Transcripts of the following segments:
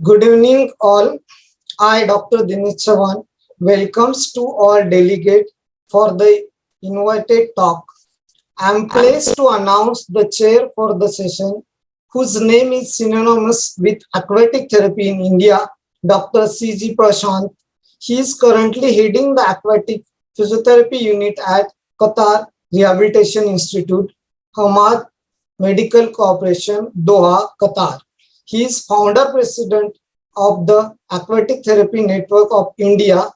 Good evening, all. I, Dr. Dinesh Chavan, welcomes to all delegates for the invited talk. I am pleased to announce the chair for the session, whose name is synonymous with aquatic therapy in India, Dr. C.G. Prashant. He is currently heading the aquatic physiotherapy unit at Qatar Rehabilitation Institute, Hamad Medical Corporation, Doha, Qatar. He is founder president of the Aquatic Therapy Network of India.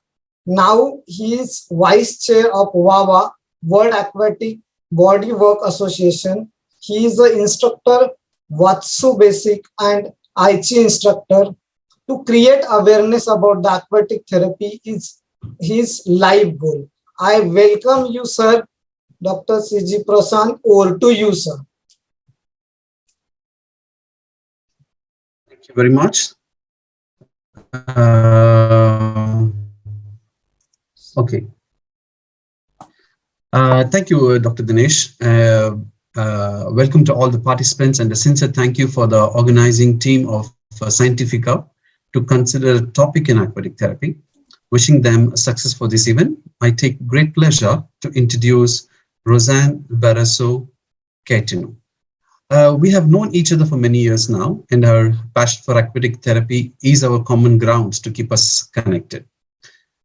Now he is vice chair of WAWA, World Aquatic Bodywork Association. He is an instructor, Watsu Basic and Aichi instructor. To create awareness about the aquatic therapy is his life goal. I welcome you, sir, Dr. C.G. Prasant. Over to you, sir. Thank you very much. Okay. Thank you, Dr. Dinesh. Welcome to all the participants, and a sincere thank you for the organizing team of Scientifica to consider a topic in aquatic therapy. Wishing them success for this event. I take great pleasure to introduce Rosane Caetano. We have known each other for many years now, and our passion for aquatic therapy is our common grounds to keep us connected.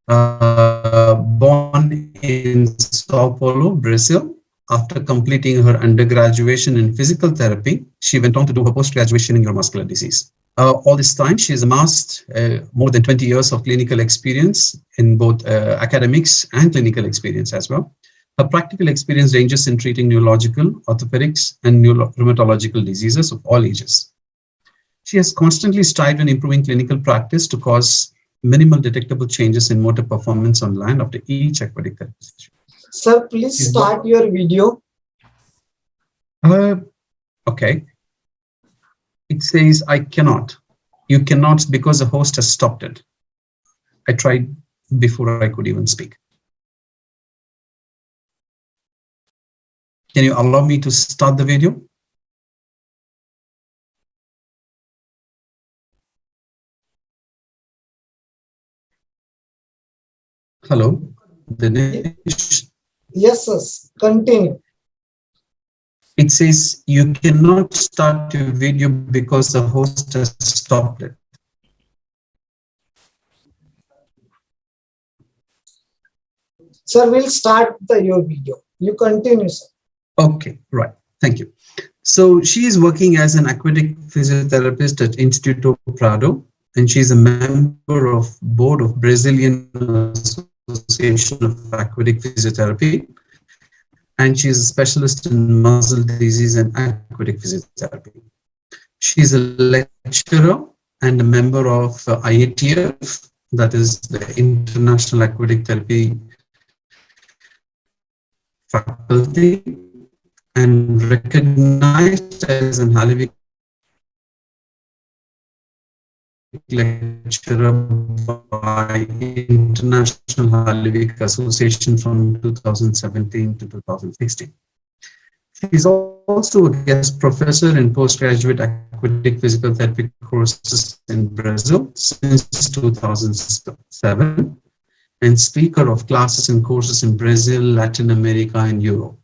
Born in Sao Paulo, Brazil, after completing her undergraduation in physical therapy, she went on to do her post-graduation in neuromuscular disease. All this time, she has amassed more than 20 years of clinical experience in both academics and clinical experience as well. Her practical experience ranges in treating neurological, orthopedics, and rheumatological diseases of all ages. She has constantly strived in improving clinical practice to cause minimal detectable changes in motor performance on land after each aquatic therapy session. Sir, please start your video. Okay. It says, I cannot. You cannot because the host has stopped it. I tried before I could even speak. Can you allow me to start the video? Hello, Dinesh. Yes, sir. Continue. It says you cannot start your video because the host has stopped it. Sir, we'll start your video. You continue, sir. Okay, right. Thank you. So she is working as an aquatic physiotherapist at Instituto Prado, and she's a member of board of Brazilian Association of Aquatic Physiotherapy, and she is a specialist in muscle disease and aquatic physiotherapy. She is a lecturer and a member of IATF, that is the International Aquatic Therapy Faculty, and recognized as an Halivic lecturer by International Halivic Association from 2017 to 2016. She is also a guest professor in postgraduate aquatic physical therapy courses in Brazil since 2007, and speaker of classes and courses in Brazil, Latin America, and Europe.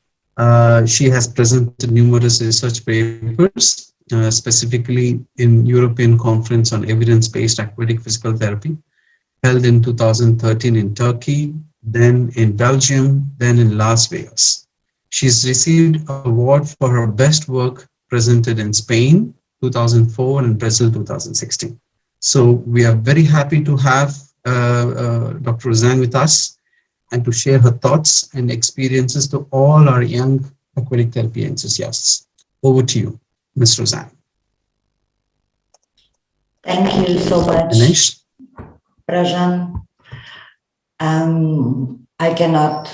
She has presented numerous research papers, specifically in European Conference on Evidence-Based Aquatic Physical Therapy, held in 2013 in Turkey, then in Belgium, then in Las Vegas. She's received an award for her best work presented in Spain, 2004, and Brazil, 2016. So we are very happy to have Dr. Rosane with us, and to share her thoughts and experiences to all our young aquatic therapy enthusiasts. Over to you, Ms. Rosane. Thank you so much, Dinesh. Rajan. I cannot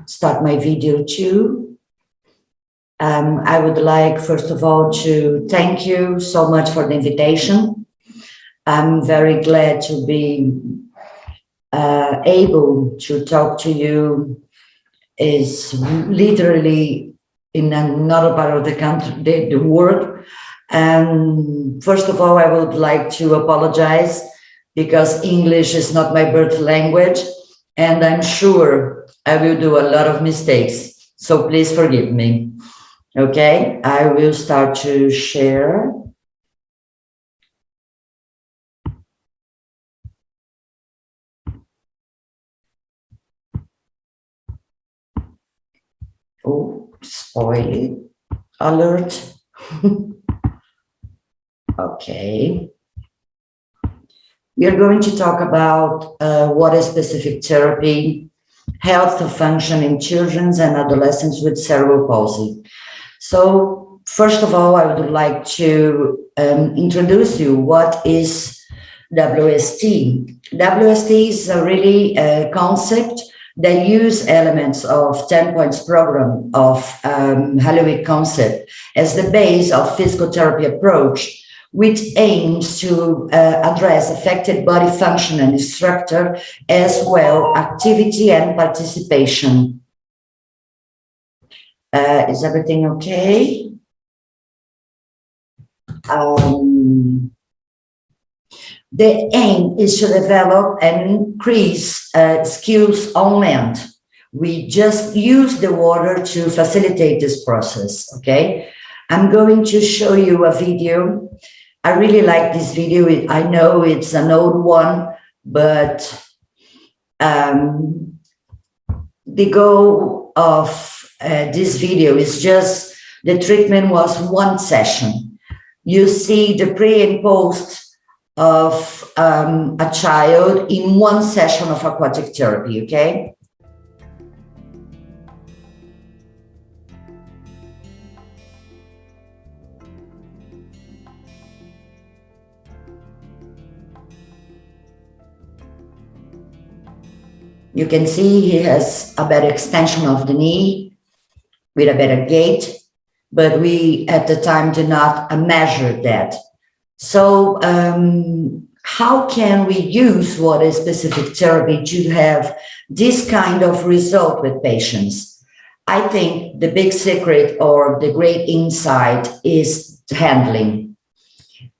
start my video too. I would like, first of all, to thank you so much for the invitation. I'm very glad to be able to talk to you. Is literally in another part of the country, the world, And first of all, I would like to apologize because English is not my birth language, and I'm sure I will do a lot of mistakes. So please forgive me. Okay, I will start to share. Oh, spoiler alert. Okay. We are going to talk about water specific therapy, health of function in children and adolescents with cerebral palsy. So first of all, I would like to introduce you what is WST. WST is a really concept that use elements of 10 points program of Hollywood concept as the base of physical therapy approach, which aims to address affected body function and structure, as well activity and participation. Is everything okay? The aim is to develop and increase skills on land. We just use the water to facilitate this process, okay? I'm going to show you a video. I really like this video. I know it's an old one, but the goal of this video is just the treatment was one session. You see the pre and post of a child in one session of aquatic therapy, okay? You can see he has a better extension of the knee with a better gait, but we at the time did not measure that. So how can we use water specific therapy to have this kind of result with patients? I think the big secret or the great insight is handling.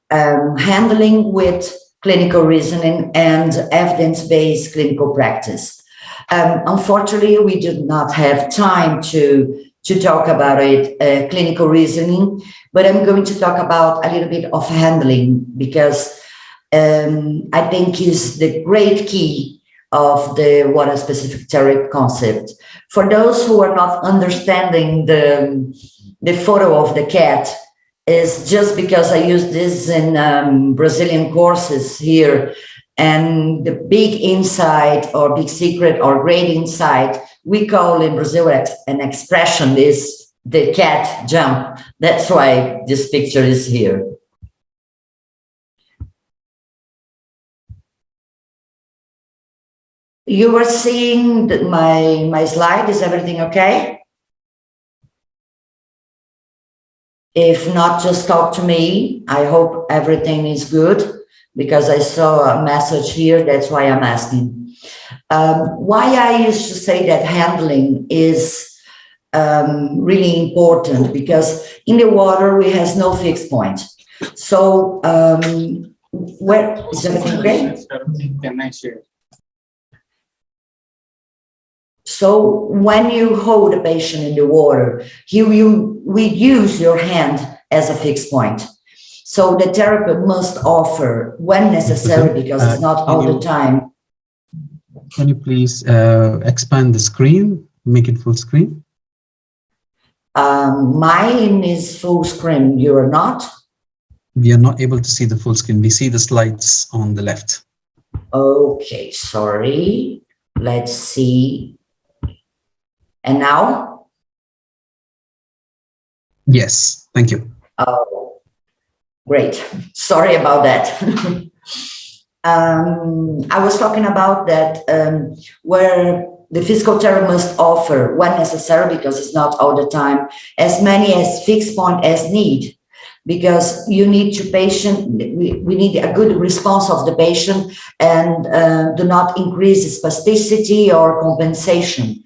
Handling with clinical reasoning and evidence-based clinical practice. Unfortunately, we did not have time to talk about it, clinical reasoning, but I'm going to talk about a little bit of handling because I think is the great key of the water specific therapy concept. For those who are not understanding the photo of the cat, is just because I use this in Brazilian courses here, and the big insight or big secret or great insight, we call in Brazil an expression is the cat jump. That's why this picture is here. You are seeing my slide. Is everything okay? If not, just talk to me. I hope everything is good because I saw a message here. That's why I'm asking. Why I used to say that handling is really important because in the water we has no fixed point. So where is everything okay? Can I share? So when you hold a patient in the water, we use your hand as a fixed point. So the therapist must offer when necessary, because it's not all the time. Can you please expand the screen, make it full screen? Mine is full screen. You are not? We are not able to see the full screen. We see the slides on the left. Okay, sorry. Let's see. And now? Yes, thank you. Oh, great. Sorry about that. I was talking about that where the physical therapist must offer, when necessary, because it's not all the time, as many as fixed point as need, because you need to we need a good response of the patient and do not increase spasticity or compensation.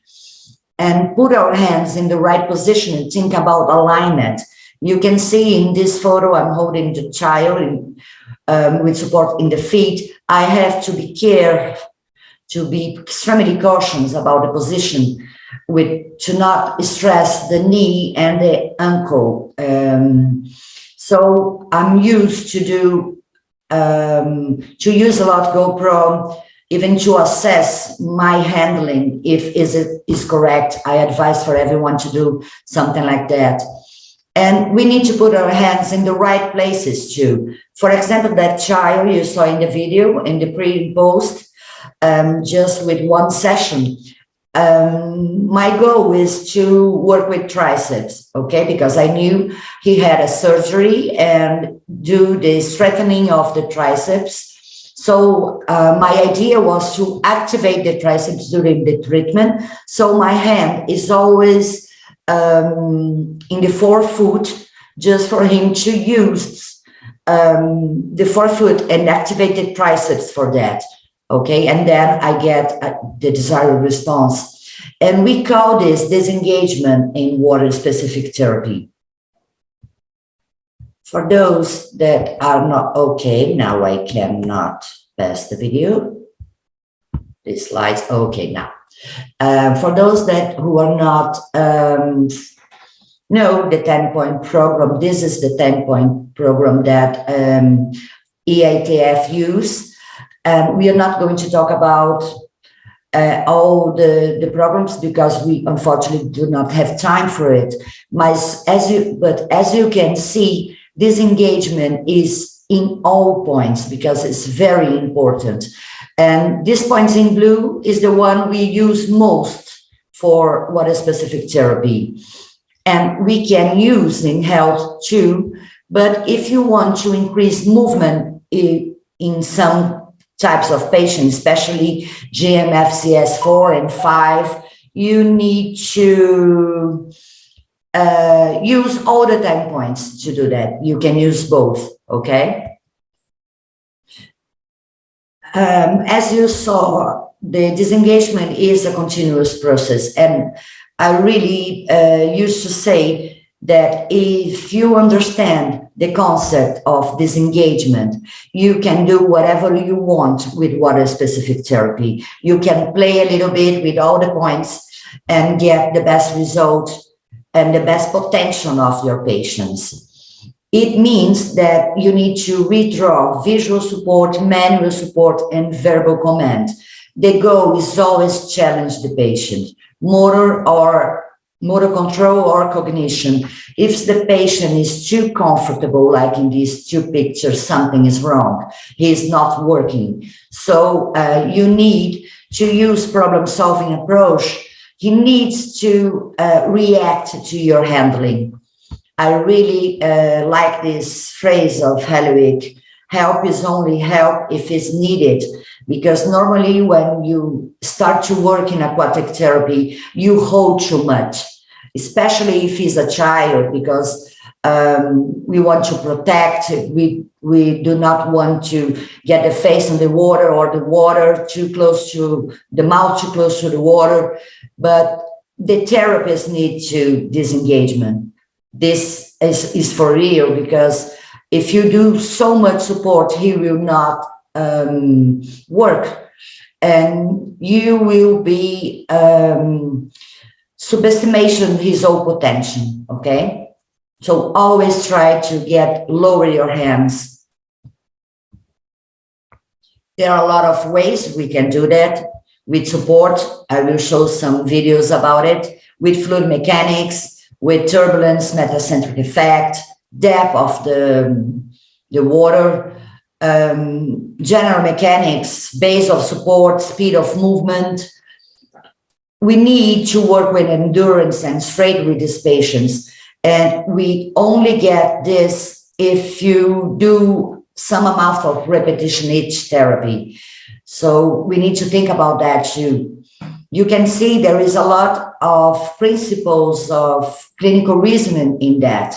And put our hands in the right position and think about alignment. You can see in this photo, I'm holding the child with support in the feet. I have to be careful, to be extremely cautious about the position, to not stress the knee and the ankle. So I'm used to use a lot GoPro, even to assess my handling. If it is correct, I advise for everyone to do something like that. And we need to put our hands in the right places too. For example, that child you saw in the video, in the pre and post, just with one session. My goal is to work with triceps, okay? Because I knew he had a surgery and do the strengthening of the triceps. So my idea was to activate the triceps during the treatment. So my hand is always in the forefoot, just for him to use the forefoot and activate the triceps for that. Okay, and then I get the desired response. And we call this disengagement in water-specific therapy. For those that are not okay, now I cannot pass the video. The slides, okay, now. For those who are not know the 10-point program, this is the 10-point program that EITF use. And we are not going to talk about all the programs because we unfortunately do not have time for it. But as you can see, disengagement is in all points because it's very important. And this points in blue is the one we use most for water-specific therapy. And we can use in health too. But if you want to increase movement in some types of patients, especially GMFCS 4 and 5, you need to use all the 10 points to do that. You can use both, okay? As you saw, the disengagement is a continuous process. And I really used to say that if you understand the concept of disengagement, you can do whatever you want with water-specific therapy. You can play a little bit with all the points and get the best result and the best potential of your patients. It means that you need to redraw visual support, manual support, and verbal command. The goal is always challenge the patient, motor control or cognition. If the patient is too comfortable, like in these two pictures, something is wrong. He is not working. So you need to use problem-solving approach. He needs to react to your handling. I really like this phrase of Helwig, help is only help if it's needed, because normally when you start to work in aquatic therapy, you hold too much, especially if he's a child, because we want to protect, we do not want to get the face in the water or the water too close to the mouth, too close to the water, but the therapist needs to disengagement. This is for real, because if you do so much support, he will not work, and you will be subestimation his own potential, okay? So always try to lower your hands. There are a lot of ways we can do that with support. I will show some videos about it, with fluid mechanics, with turbulence, metacentric effect, depth of the water, general mechanics, base of support, speed of movement. We need to work with endurance and strength with these patients. And we only get this if you do some amount of repetition each therapy. So we need to think about that too. You can see there is a lot of principles of clinical reasoning in that.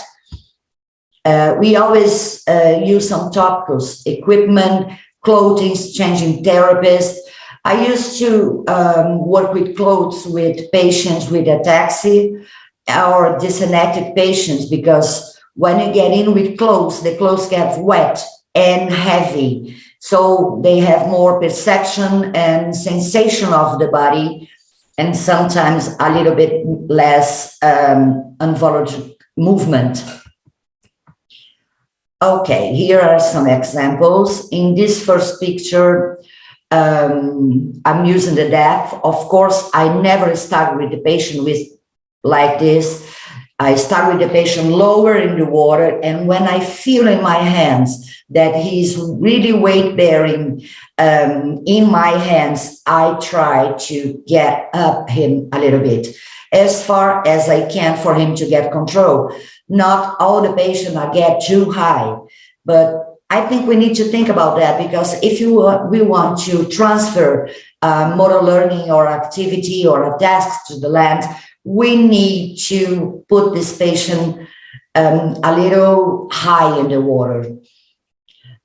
We always use some topicals, equipment, clothing, changing therapists. I used to work with clothes with patients with ataxia or dyselectric patients, because when you get in with clothes, the clothes get wet and heavy. So they have more perception and sensation of the body, and sometimes a little bit less involuntary movement. Okay, here are some examples. In this first picture, I'm using the depth. Of course, I never start with the patient with like this. I start with the patient lower in the water, and when I feel in my hands that he's really weight bearing in my hands, I try to get up him a little bit as far as I can for him to get control. Not all the patients get too high, but I think we need to think about that, because if we want to transfer motor learning or activity or a task to the land, we need to put this patient a little high in the water.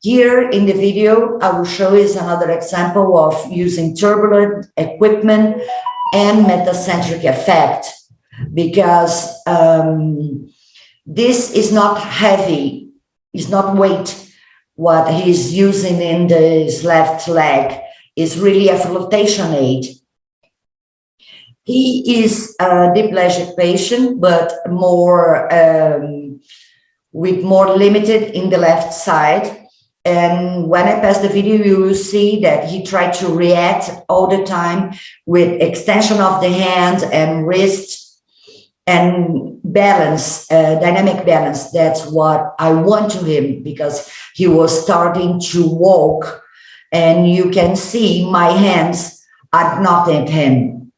Here in the video, I will show you another example of using turbulent equipment and metacentric effect, because this is not heavy, it's not weight. What he's using in his left leg is really a flotation aid. He is a diplegic patient, but more with more limited in the left side. And when I pass the video, you will see that he tried to react all the time with extension of the hand and wrist and balance, dynamic balance. That's what I want to him, because he was starting to walk, and you can see my hands are not at him,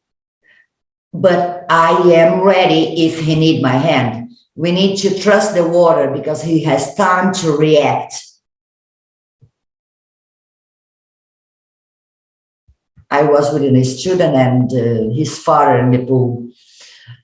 but I am ready if he need my hand. We need to trust the water because he has time to react. I was with a student and his father in the pool.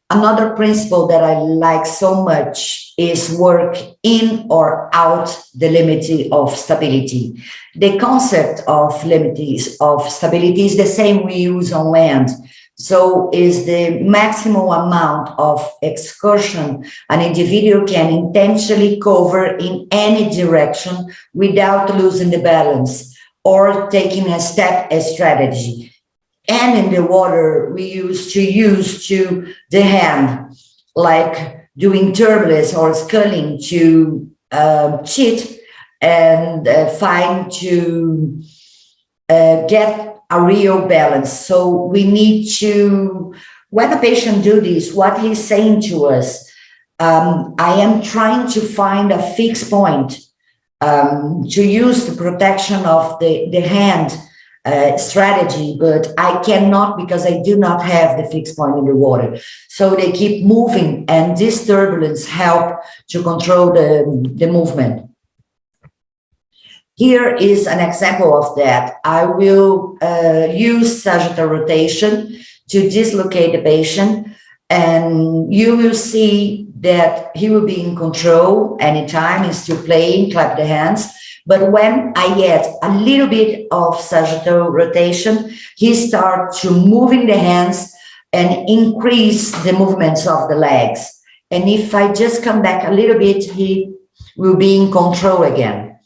Another principle that I like so much is work in or out the limit of stability. The concept of limit of stability is the same we use on land. So is the maximum amount of excursion an individual can intentionally cover in any direction without losing the balance or taking a step as strategy. And in the water, we used to use to the hand, like doing turbulence or sculling to cheat and find to get a real balance. So we need to, when a patient do this, what he's saying to us, I am trying to find a fixed point to use the protection of the hand strategy, but I cannot because I do not have the fixed point in the water. So they keep moving, and this turbulence help to control the movement. Here is an example of that. I will use sagittal rotation to dislocate the patient, and you will see that he will be in control anytime. He's still playing, clap the hands. But when I add a little bit of sagittal rotation, he starts to moving the hands and increase the movements of the legs. And if I just come back a little bit, he will be in control again.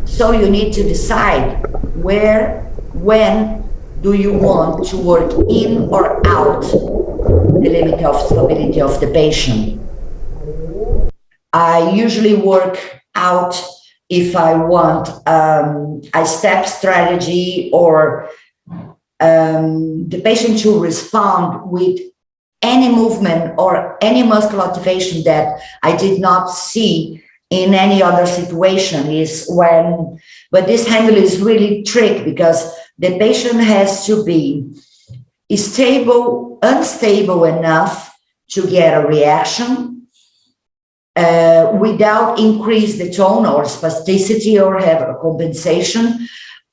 So you need to decide where, when do you want to work in or out the limit of stability of the patient. I usually work out if I want a step strategy or the patient to respond with any movement or any muscular activation that I did not see in any other situation is when, but this handle is really tricky because the patient has to be stable, unstable enough to get a reaction without increase the tone or spasticity or have a compensation.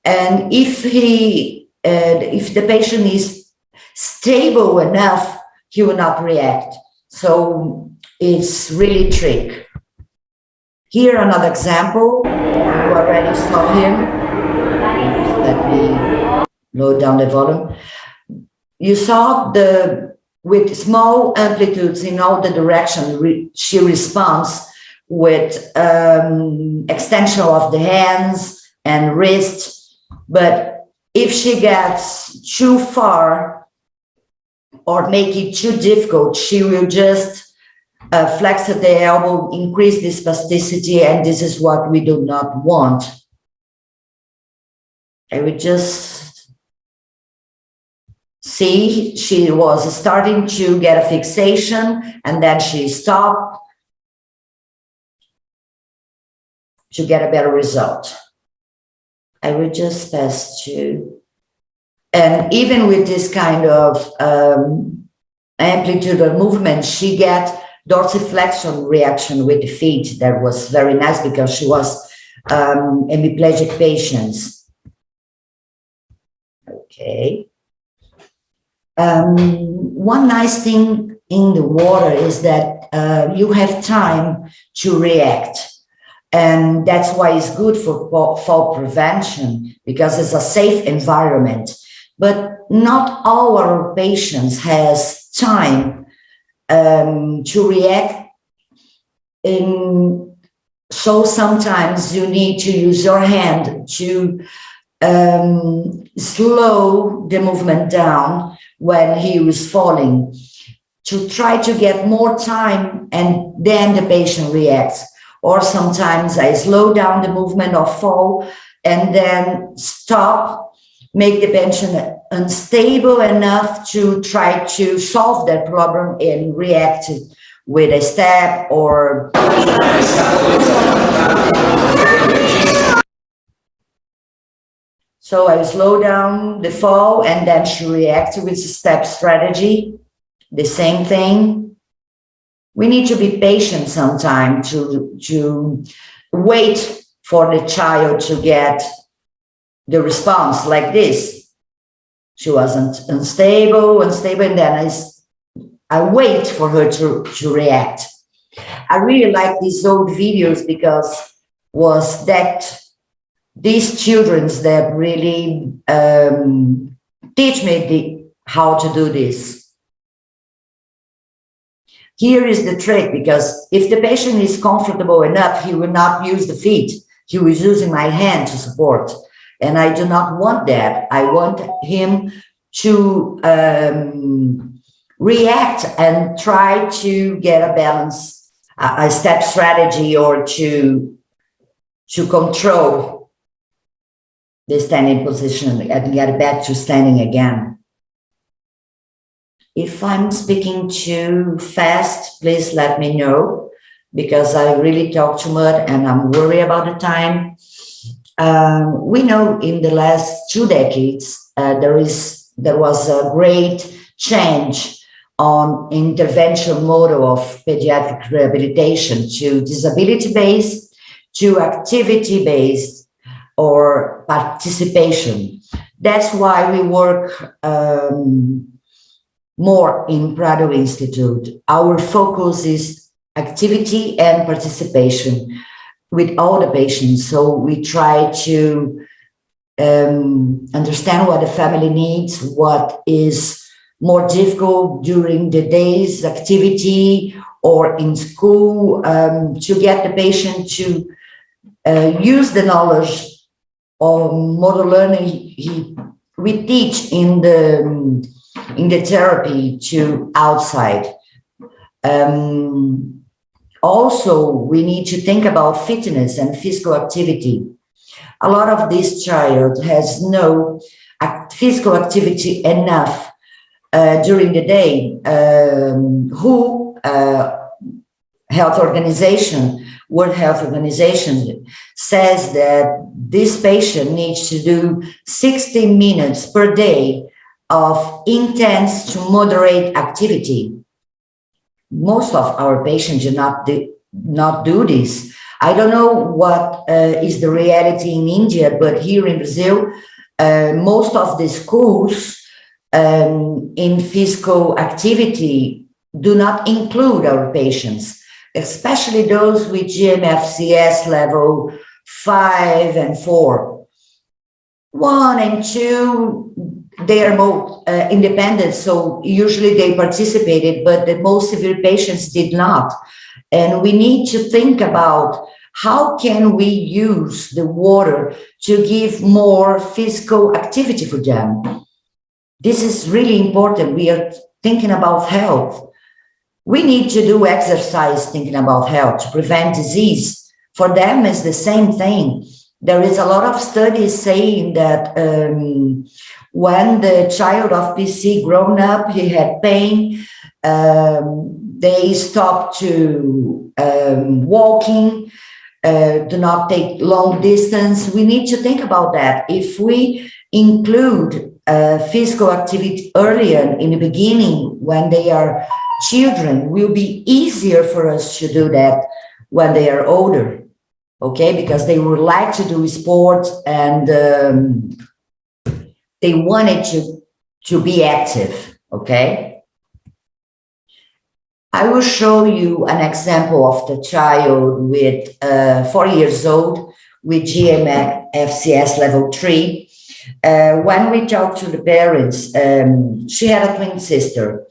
And if the patient is stable enough, he will not react. So it's really tricky. Here another example. You already saw him. Let me lower down the volume. You saw the with small amplitudes in all the direction, she responds with extension of the hands and wrists. But if she gets too far or make it too difficult, she will just flex the elbow, increase the spasticity, and this is what we do not want. I would just see she was starting to get a fixation, and then she stopped to get a better result. I would just pass to, and even with this kind of amplitude of movement, she get dorsiflexion reaction with the feet. That was very nice because she was hemiplegic patients. Okay. One nice thing in the water is that you have time to react. And that's why it's good for fall prevention, because it's a safe environment. But not all our patients has time to react. So sometimes you need to use your hand to slow the movement down when he was falling, to try to get more time, and then the patient reacts. Or sometimes I slow down the movement of fall and then stop, make the patient unstable enough to try to solve that problem and react with a step or. So I slow down the fall and then she reacts with a step strategy, the same thing. We need to be patient sometimes to wait for the child to get the response like this. She wasn't unstable, and then I wait for her to react. I really like these old videos because was that these children that really teach me how to do this. Here is the trick, because if the patient is comfortable enough, he will not use the feet. He was using my hand to support. And I do not want that. I want him to react and try to get a balance, a step strategy, or to control the standing position and get back to standing again. If I'm speaking too fast, please let me know, because I really talk too much and I'm worried about the time. We know in the last 2 decades, there was a great change on intervention model of pediatric rehabilitation to disability-based, to activity-based, or participation. That's why we work more in Prado Institute. Our focus is activity and participation with all the patients. So we try to understand what the family needs, what is more difficult during the day's activity or in school, to get the patient to use the knowledge of motor learning we teach in the therapy to outside. Also, we need to think about fitness and physical activity. A lot of this child has no physical activity enough during the day. World Health Organization says that this patient needs to do 60 minutes per day of intense to moderate activity. Most of our patients do not do this. I don't know what is the reality in India, but here in Brazil, most of the schools in physical activity do not include our patients, especially those with GMFCS level 5 and 4. 1 and 2, they are more independent, so usually they participated, but the most severe patients did not. And we need to think about how can we use the water to give more physical activity for them. This is really important. We are thinking about health. We need to do exercise thinking about health to prevent disease. For them, it's the same thing. There is a lot of studies saying that when the child of PC grown up, he had pain, they stop to walking, do not take long distance. We need to think about that. If we include physical activity earlier in the beginning, when they are children, will be easier for us to do that when they are older. Okay, because they would like to do sports and they wanted to be active. Okay, I will show you an example of the child with 4 years old with GMF FCS level 3. When we talked to the parents, she had a twin sister,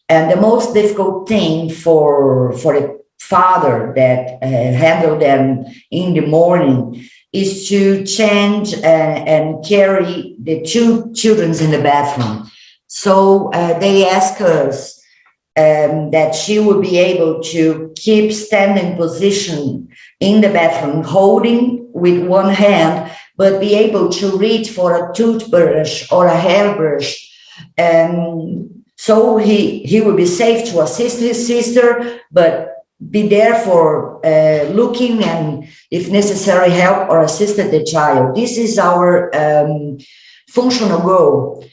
and the most difficult thing for the father that handled them in the morning is to change and carry the two children in the bathroom. So they asked us that she would be able to keep standing position in the bathroom, holding with one hand, but be able to reach for a toothbrush or a hairbrush. So he would be safe to assist his sister, but be there for looking and, if necessary, help or assist the child. This is our functional goal.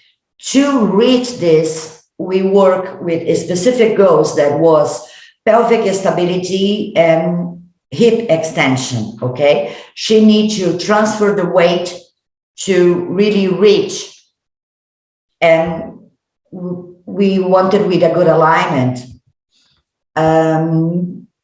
To reach this, we work with specific goals that was pelvic stability and hip extension, okay? She needs to transfer the weight to really reach, and we wanted with a good alignment.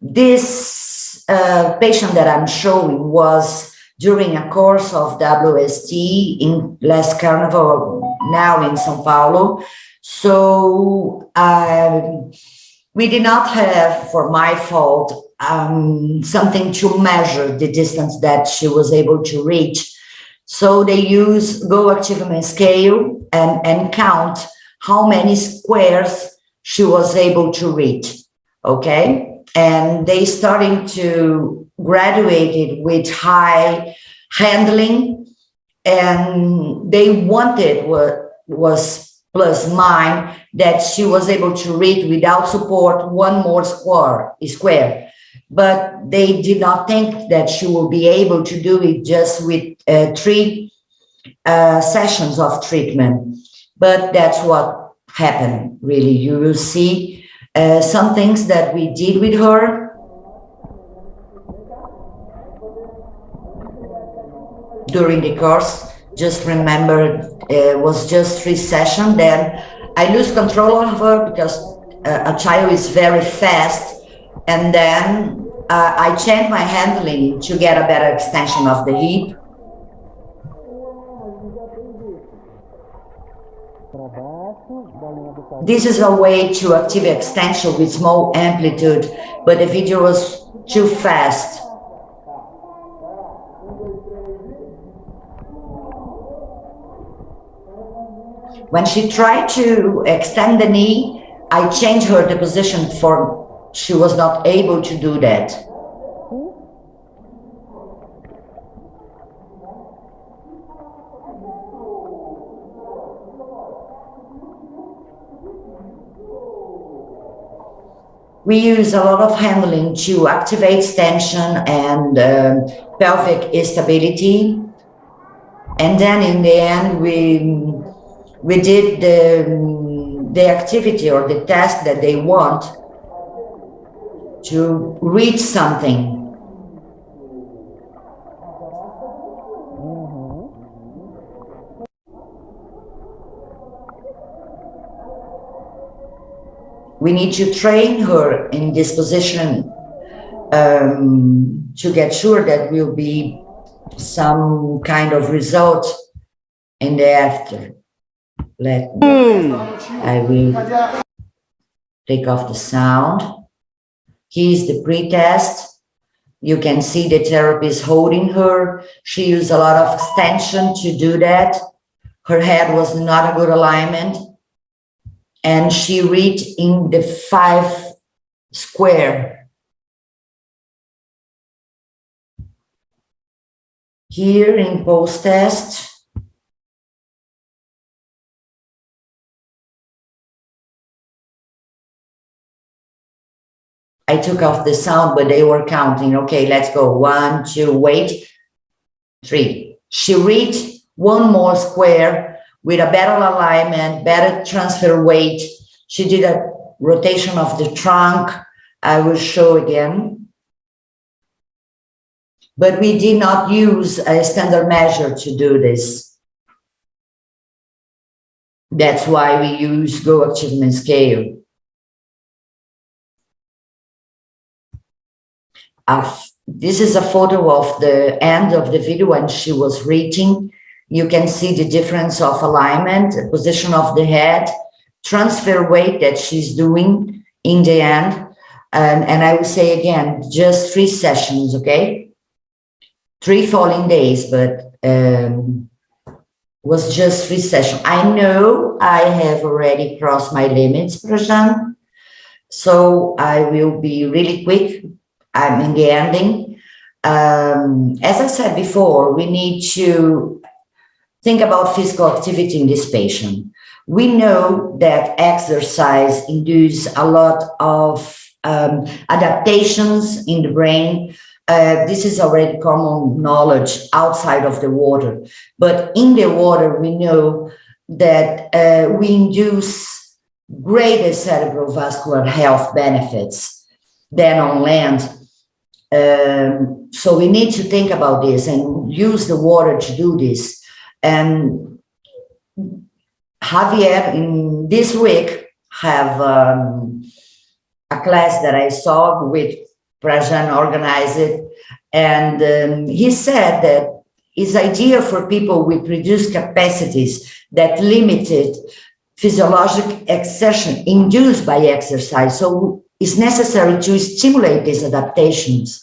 This patient that I'm showing was during a course of WST in last Carnival, now in São Paulo. So we did not have, for my fault, something to measure the distance that she was able to reach. So they use Go Achievement Scale and count how many squares she was able to reach, okay? And they starting to graduate it with high handling, and they wanted what was plus mine, that she was able to read without support one more square. But they did not think that she will be able to do it just with 3 sessions of treatment. But that's what happened, really. You will see some things that we did with her during the course. Just remember, it was just 3 sessions. Then I lose control of her because a child is very fast. And then I change my handling to get a better extension of the hip. This is a way to active extension with small amplitude, but the video was too fast. When she tried to extend the knee, I changed her the position for she was not able to do that. We use a lot of handling to activate tension and pelvic stability. And then in the end, we did the activity or the task that they want to reach something. We need to train her in this position to get sure that will be some kind of result in the after. Let me, I will take off the sound. Here's the pre-test. You can see the therapist holding her. She used a lot of extension to do that. Her head was not a good alignment. And she reached in the 5 square. Here in post-test, I took off the sound, but they were counting. Okay, let's go. 1, 2, wait. 3. She reached 1 more square with a better alignment, better transfer weight. She did a rotation of the trunk. I will show again. But we did not use a standard measure to do this. That's why we use Go Achievement Scale. This is a photo of the end of the video when she was reaching. You can see the difference of alignment, position of the head, transfer weight that she's doing in the end. And I will say again, just 3 sessions, okay? 3 falling days, but was just 3 sessions. I know I have already crossed my limits, Rosane, so I will be really quick. I'm in the ending. As I said before, we need to think about physical activity in this patient. We know that exercise induces a lot of adaptations in the brain. This is already common knowledge outside of the water. But in the water, we know that we induce greater cerebral vascular health benefits than on land. So we need to think about this and use the water to do this. And Javier, in this week, have a class that I saw with Prajan organized it. And he said that his idea for people with reduced capacities that limited physiologic exertion induced by exercise. So it's necessary to stimulate these adaptations,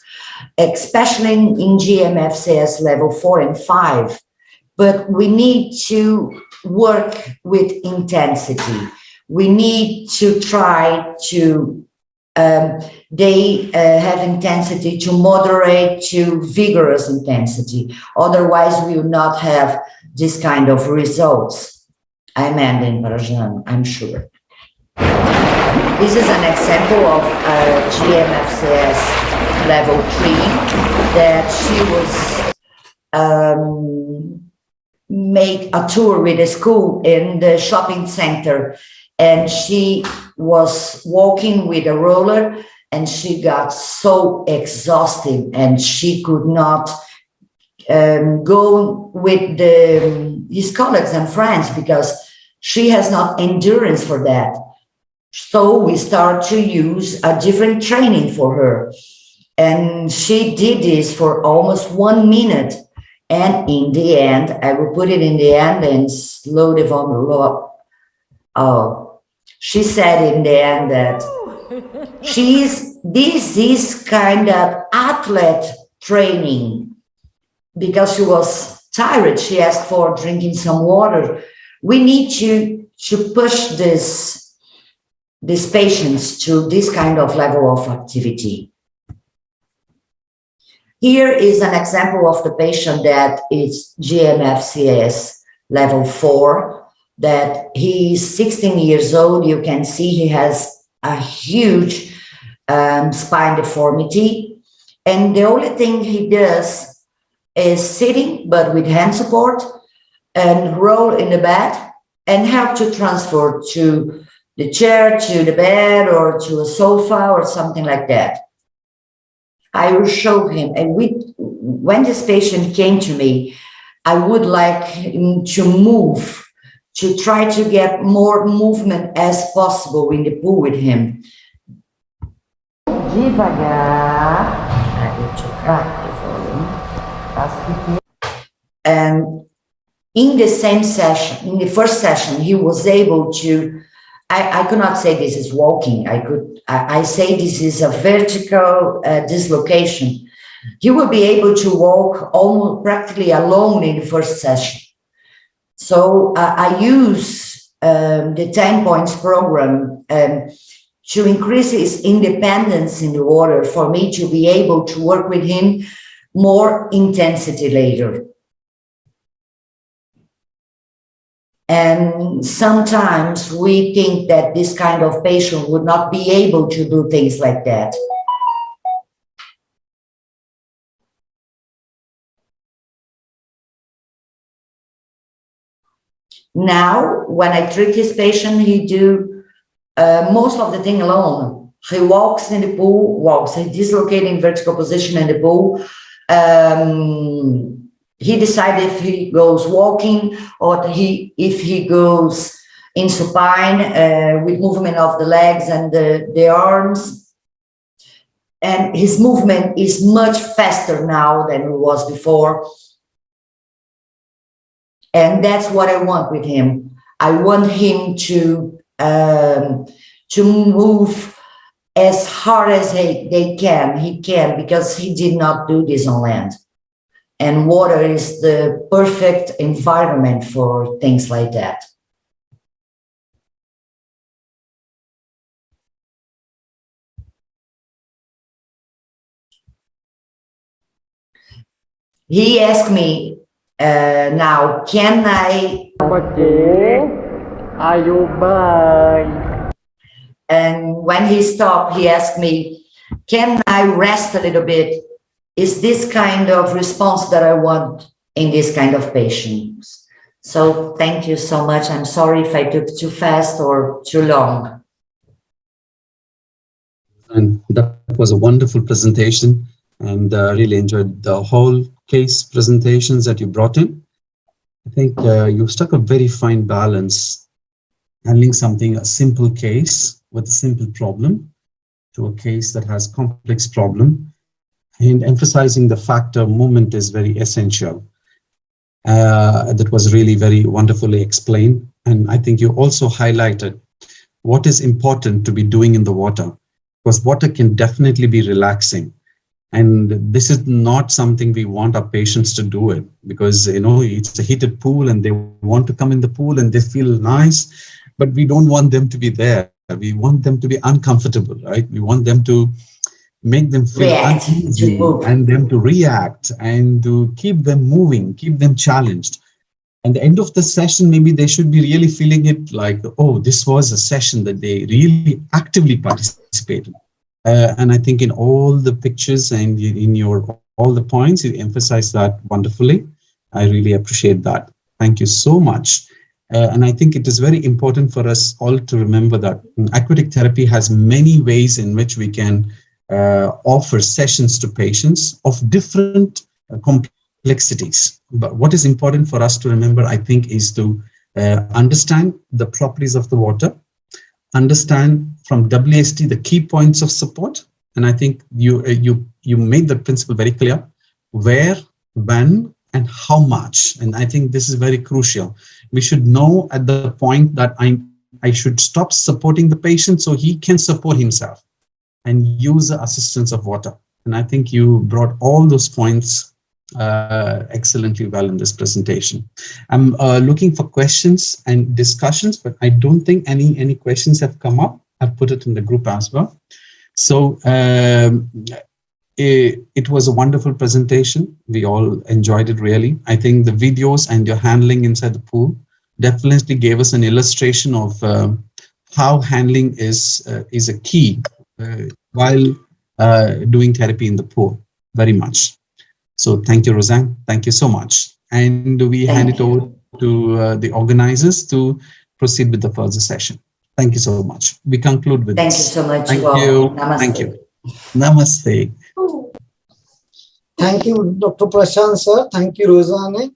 especially in GMFCS level 4 and 5. But we need to work with intensity. We need to try to, they have intensity to moderate to vigorous intensity. Otherwise, we will not have this kind of results. I'm ending, Rosane, I'm sure. This is an example of GMFCS level 3 that she was make a tour with a school in the shopping center, and she was walking with a roller and she got so exhausted and she could not go with his colleagues and friends because she has not endurance for that. So we start to use a different training for her. And she did this for almost 1 minute. And in the end, I will put it in the end and slow the volume. Oh, she said in the end that this is kind of athlete training because she was tired. She asked for drinking some water. We need to push these patients to this kind of level of activity. Here is an example of the patient that is GMFCS level 4, that he is 16 years old. You can see he has a huge spine deformity. And the only thing he does is sitting, but with hand support, and roll in the bed and help to transfer to the chair, to the bed, or to a sofa or something like that. I will show him. And when this patient came to me, I would like him to move, to try to get more movement as possible in the pool with him. Devagar. I will to crack the volume. And in the same session, in the first session, he was able to, I could not say this is walking. I say this is a vertical dislocation. He will be able to walk almost practically alone in the first session. So I use the 10 points program to increase his independence in the water for me to be able to work with him more intensity later. And sometimes we think that this kind of patient would not be able to do things like that. Now, when I treat this patient, he do most of the thing alone. He walks in the pool, he dislocates in vertical position in the pool. He decides if he goes walking or if he goes in supine with movement of the legs and the arms. And his movement is much faster now than it was before. And that's what I want with him. I want him to move as hard as he can, because he did not do this on land. And water is the perfect environment for things like that. He asked me, now, can I... And when he stopped, he asked me, can I rest a little bit? Is this kind of response that I want in this kind of patients? So thank you so much. I'm sorry if I took too fast or too long. And that was a wonderful presentation, and really enjoyed the whole case presentations that you brought in. I think you struck a very fine balance, handling a simple case with a simple problem to a case that has complex problem, and emphasizing the factor movement is very essential. That was really very wonderfully explained. And I think you also highlighted what is important to be doing in the water, because water can definitely be relaxing. And this is not something we want our patients to do it, because, you know, it's a heated pool and they want to come in the pool and they feel nice, but we don't want them to be there. We want them to be uncomfortable, right? We want them to make them feel uneasy and them to react and to keep them moving, keep them challenged. At the end of the session, maybe they should be really feeling it like, oh, this was a session that they really actively participated. And I think in all the pictures and in your all the points, you emphasize that wonderfully. I really appreciate that. Thank you so much. And I think it is very important for us all to remember that aquatic therapy has many ways in which we can offer sessions to patients of different complexities. But what is important for us to remember, I think, is to understand the properties of the water, understand from WST the key points of support. And I think you made the principle very clear: where, when, and how much. And I think this is very crucial. We should know at the point that I should stop supporting the patient so he can support himself and use the assistance of water. And I think you brought all those points excellently well in this presentation. I'm looking for questions and discussions, but I don't think any questions have come up. I've put it in the group as well. So it was a wonderful presentation. We all enjoyed it really. I think the videos and your handling inside the pool definitely gave us an illustration of how handling is a key while doing therapy in the pool, very much. So thank you, Rosane. Thank you so much. And we hand it over to the organizers to proceed with the further session. Thank you so much. We conclude with Thank this. you so much. Thank you. Namaste. Thank you. Namaste. Thank you, Dr. Prashant, sir. Thank you, Rosane.